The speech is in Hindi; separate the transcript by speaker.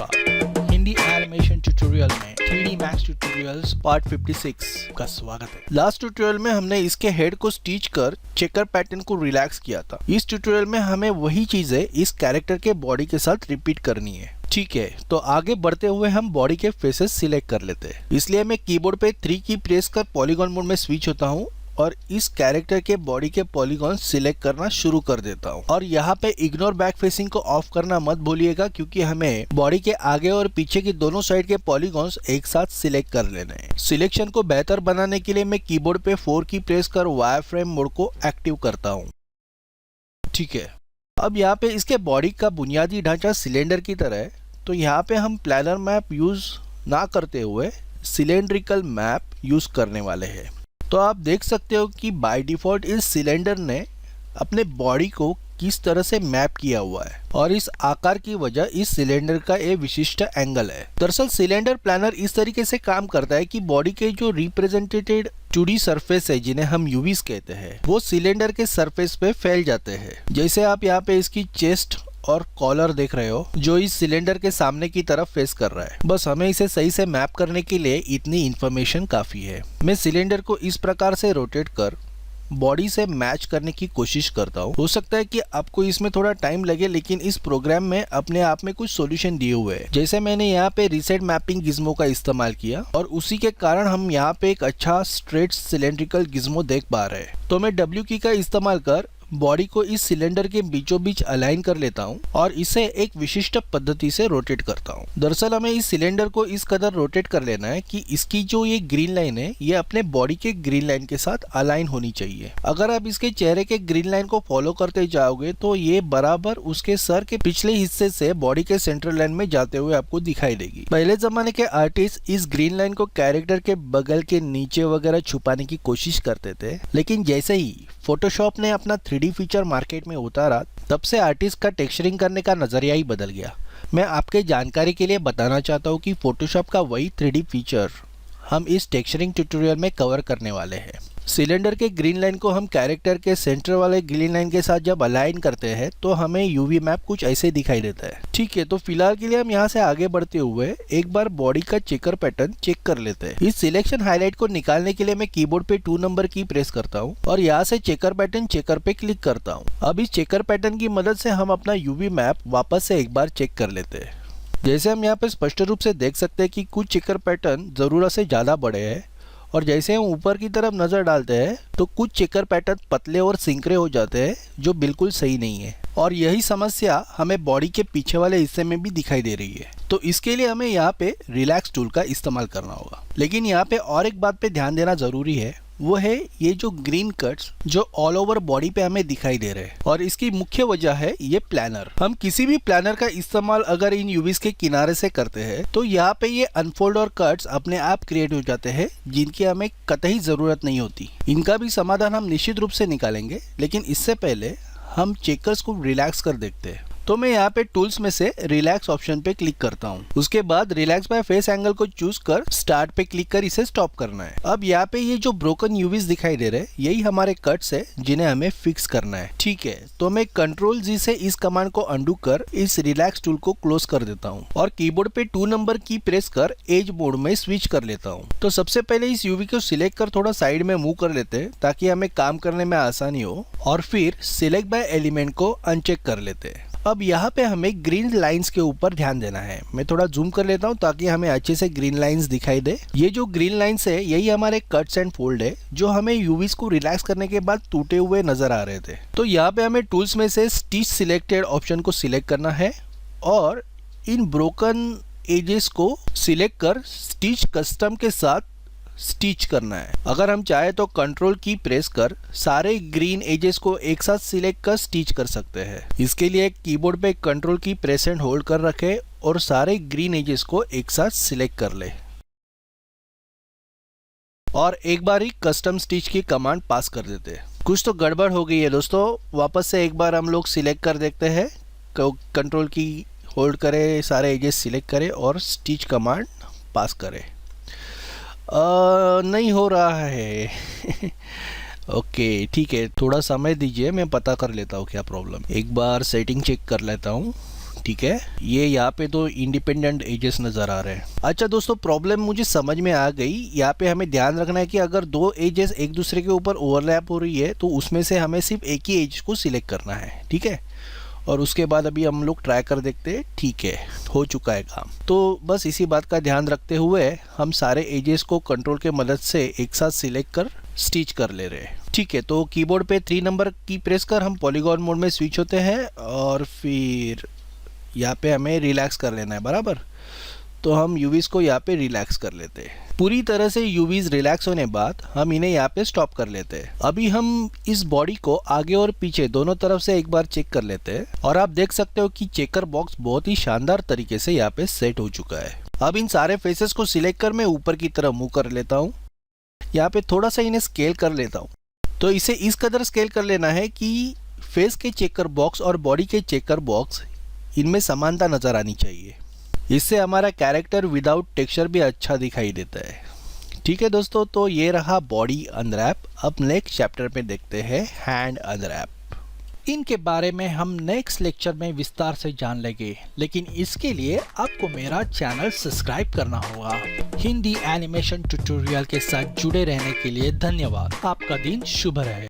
Speaker 1: नमस्कार, हिंदी एनिमेशन ट्यूटोरियल में 3D मैक्स ट्यूटोरियल्स पार्ट 56 का स्वागत है। लास्ट ट्यूटोरियल में हमने इसके हेड को स्टिच कर चेकर पैटर्न को रिलैक्स किया था। इस ट्यूटोरियल में हमें वही चीजें इस कैरेक्टर के बॉडी के साथ रिपीट करनी है। ठीक है, तो आगे बढ़ते हुए हम बॉडी के फेसेस सिलेक्ट कर लेते हैं। इसलिए मैं कीबोर्ड पे 3 की प्रेस कर पॉलीगॉन मोड में स्विच होता हूँ और इस कैरेक्टर के बॉडी के पॉलीगॉन सिलेक्ट करना शुरू कर देता हूँ। और यहाँ पे इग्नोर बैक फेसिंग को ऑफ करना मत भूलिएगा, क्योंकि हमें बॉडी के आगे और पीछे की दोनों साइड के पॉलीगॉन्स एक साथ सिलेक्ट कर लेने हैं। सिलेक्शन को बेहतर बनाने के लिए मैं कीबोर्ड पे 4 की प्रेस कर वायरफ्रेम मोड को एक्टिव करता हूँ। ठीक है, अब यहाँ पे इसके बॉडी का बुनियादी ढांचा सिलेंडर की तरह है, तो यहाँ पे हम प्लानर मैप यूज ना करते हुए सिलेंड्रिकल मैप यूज करने वाले हैं। तो आप देख सकते हो कि बाय डिफॉल्ट इस सिलेंडर ने अपने बॉडी को किस तरह से मैप किया हुआ है और इस आकार की वजह इस सिलेंडर का एक विशिष्ट एंगल है। दरअसल सिलेंडर प्लानर इस तरीके से काम करता है कि बॉडी के जो रिप्रेजेंटेटेड 2D सरफेस है, जिन्हें हम यूवीज कहते हैं, वो सिलेंडर के सरफेस पे फैल जाते हैं। जैसे आप यहाँ पे इसकी चेस्ट और कॉलर देख रहे हो जो इस सिलेंडर के सामने की तरफ फेस कर रहा है। बस हमें इसे सही से मैप करने के लिए इतनी इंफॉर्मेशन काफी है। मैं सिलेंडर को इस प्रकार से रोटेट कर बॉडी से मैच करने की कोशिश करता हूँ। हो सकता है कि आपको इसमें थोड़ा टाइम लगे, लेकिन इस प्रोग्राम में अपने आप में कुछ सॉल्यूशन दिए हुए हैं। जैसे मैंने यहाँ पे रीसेट मैपिंग गिज्मो का इस्तेमाल किया और उसी के कारण हम यहाँ पे एक अच्छा स्ट्रेट सिलेंड्रिकल गिज्मो देख पा रहे हैं। तो मैं W की का इस्तेमाल कर बॉडी को इस सिलेंडर के बीचों बीच अलाइन कर लेता हूं और इसे एक विशिष्ट पद्धति से रोटेट करता हूं। दरअसल हमें इस सिलेंडर को इस कदर रोटेट कर लेना है कि इसकी जो ये ग्रीन लाइन है ये अपने बॉडी के ग्रीन लाइन के साथ अलाइन होनी चाहिए। अगर आप इसके चेहरे के ग्रीन लाइन को फॉलो करते जाओगे तो ये बराबर उसके सर के पिछले हिस्से से बॉडी के सेंट्रल लाइन में जाते हुए आपको दिखाई देगी। पहले जमाने के आर्टिस्ट इस ग्रीन लाइन को कैरेक्टर के बगल के नीचे वगैरह छुपाने की कोशिश करते थे, लेकिन जैसे ही फोटोशॉप ने अपना 3D फीचर मार्केट में उतारा, तब से आर्टिस्ट का टेक्सचरिंग करने का नजरिया ही बदल गया। मैं आपके जानकारी के लिए बताना चाहता हूँ कि फोटोशॉप का वही 3D फीचर हम इस टेक्सचरिंग ट्यूटोरियल में कवर करने वाले हैं। सिलेंडर के ग्रीन लाइन को हम कैरेक्टर के सेंटर वाले ग्रीन लाइन के साथ जब अलाइन करते हैं तो हमें यूवी मैप कुछ ऐसे दिखाई देता है। ठीक है, तो फिलहाल के लिए हम यहाँ से आगे बढ़ते हुए एक बार बॉडी का चेकर पैटर्न चेक कर लेते हैं। इस सिलेक्शन हाईलाइट को निकालने के लिए मैं कीबोर्ड पे 2 नंबर की प्रेस करता हूँ और यहाँ से चेकर पैटर्न चेकर पे क्लिक करता हूँ। अब इस चेकर पैटर्न की मदद से हम अपना यूवी मैप वापस से एक बार चेक कर लेते हैं। जैसे हम यहाँ पे स्पष्ट रूप से देख सकते हैं कि कुछ चेकर पैटर्न जरूरत से ज्यादा बड़े हैं और जैसे हम ऊपर की तरफ नजर डालते हैं तो कुछ चेकर पैटर्न पतले और सिंकरे हो जाते हैं, जो बिल्कुल सही नहीं है। और यही समस्या हमें बॉडी के पीछे वाले हिस्से में भी दिखाई दे रही है। तो इसके लिए हमें यहाँ पे रिलैक्स टूल का इस्तेमाल करना होगा। लेकिन यहाँ पे और एक बात पे ध्यान देना जरूरी है, वो है ये जो ग्रीन कट्स जो ऑल ओवर बॉडी पे हमें दिखाई दे रहे हैं, और इसकी मुख्य वजह है ये प्लानर। हम किसी भी प्लानर का इस्तेमाल अगर इन यूवीज के किनारे से करते हैं तो यहाँ पे ये अनफोल्ड और कट्स अपने आप क्रिएट हो जाते हैं, जिनकी हमें कतई जरूरत नहीं होती। इनका भी समाधान हम निश्चित रूप से निकालेंगे, लेकिन इससे पहले हम चेकर्स को रिलैक्स कर देखते हैं। तो मैं यहाँ पे टूल्स में से रिलैक्स ऑप्शन पे क्लिक करता हूँ। उसके बाद रिलैक्स बाय फेस एंगल को चूज कर स्टार्ट पे क्लिक कर इसे स्टॉप करना है। अब यहाँ पे ये जो ब्रोकन यूवीज दिखाई दे रहे हैं, यही हमारे कट्स है जिन्हें हमें फिक्स करना है। ठीक है, तो मैं कंट्रोल जी से इस कमांड को अंडू कर इस रिलैक्स टूल को क्लोज कर देता हूँ और कीबोर्ड पे 2 नंबर की प्रेस कर एज मोड में स्विच कर लेता हूँ। तो सबसे पहले इस यूवी को सिलेक्ट कर थोड़ा साइड में मूव कर लेते हैं ताकि हमें काम करने में आसानी हो, और फिर सिलेक्ट बाय एलिमेंट को अनचेक कर लेते हैं। अब यहाँ पे हमें ग्रीन लाइंस के ऊपर ध्यान देना है। मैं थोड़ा जूम कर लेता हूँ ताकि हमें अच्छे से ग्रीन लाइंस दिखाई दे। ये जो ग्रीन लाइंस है यही हमारे कट्स एंड फोल्ड है, जो हमें यूवीज को रिलैक्स करने के बाद टूटे हुए नजर आ रहे थे। तो यहाँ पे हमें टूल्स में से स्टिच सिलेक्टेड ऑप्शन को सिलेक्ट करना है और इन ब्रोकन एजेस को सिलेक्ट कर स्टिच कस्टम के साथ स्टिच करना है। अगर हम चाहे तो कंट्रोल की प्रेस कर सारे ग्रीन एजेस को एक साथ सिलेक्ट कर स्टिच कर सकते हैं। इसके लिए कीबोर्ड पे कंट्रोल की प्रेस एंड होल्ड कर रखे और सारे ग्रीन एजेस को एक साथ सिलेक्ट कर ले और एक बार ही कस्टम स्टिच की कमांड पास कर देते हैं। कुछ तो गड़बड़ हो गई है दोस्तों, वापस से एक बार हम लोग सिलेक्ट कर देखते हैं। कंट्रोल की होल्ड करें, सारे एजेस सिलेक्ट करें और स्टिच कमांड पास करें। नहीं हो रहा है। ओके ठीक है, थोड़ा समय दीजिए, मैं पता कर लेता हूँ क्या प्रॉब्लम। एक बार सेटिंग चेक कर लेता हूँ ठीक है, ये यहाँ पे तो इंडिपेंडेंट एजेस नज़र आ रहे हैं। अच्छा दोस्तों, प्रॉब्लम मुझे समझ में आ गई। यहाँ पे हमें ध्यान रखना है कि अगर दो एजेस एक दूसरे के ऊपर ओवरलैप हो रही है तो उसमें से हमें सिर्फ एक ही एज को सिलेक्ट करना है, ठीक है। और उसके बाद अभी हम लोग ट्राई कर देखते हैं। ठीक है, हो चुका है काम। तो बस इसी बात का ध्यान रखते हुए हम सारे एजेस को कंट्रोल के मदद से एक साथ सिलेक्ट कर स्टिच कर ले रहे हैं। ठीक है, तो कीबोर्ड पे 3 नंबर की प्रेस कर हम पॉलीगॉन मोड में स्विच होते हैं और फिर यहाँ पे हमें रिलैक्स कर लेना है बराबर। तो हम यूवीज को यहाँ पे रिलैक्स कर लेते हैं। पूरी तरह से यूवीज रिलैक्स होने बाद हम इन्हें यहाँ पे स्टॉप कर लेते हैं। अभी हम इस बॉडी को आगे और पीछे दोनों तरफ से एक बार चेक कर लेते हैं और आप देख सकते हो कि चेकर बॉक्स बहुत ही शानदार तरीके से यहाँ पे सेट हो चुका है। अब इन सारे फेसेस को सिलेक्ट कर मैं ऊपर की तरफ मूव कर लेता हूँ। यहाँ पे थोड़ा सा इन्हें स्केल कर लेता हूँ। तो इसे इस कदर स्केल कर लेना है कि फेस के चेकर बॉक्स और बॉडी के चेकर बॉक्स इनमें समानता नजर आनी चाहिए। इससे हमारा कैरेक्टर विदाउट टेक्सचर भी अच्छा दिखाई देता है। ठीक है दोस्तों, तो ये रहा बॉडी अनरैप। अब नेक्स्ट चैप्टर में देखते हैं हैंड अनरैप। इनके बारे में हम नेक्स्ट लेक्चर में विस्तार से जान लेंगे, लेकिन इसके लिए आपको मेरा चैनल सब्सक्राइब करना होगा। हिंदी एनिमेशन ट्यूटोरियल के साथ जुड़े रहने के लिए धन्यवाद। आपका दिन शुभ रहे।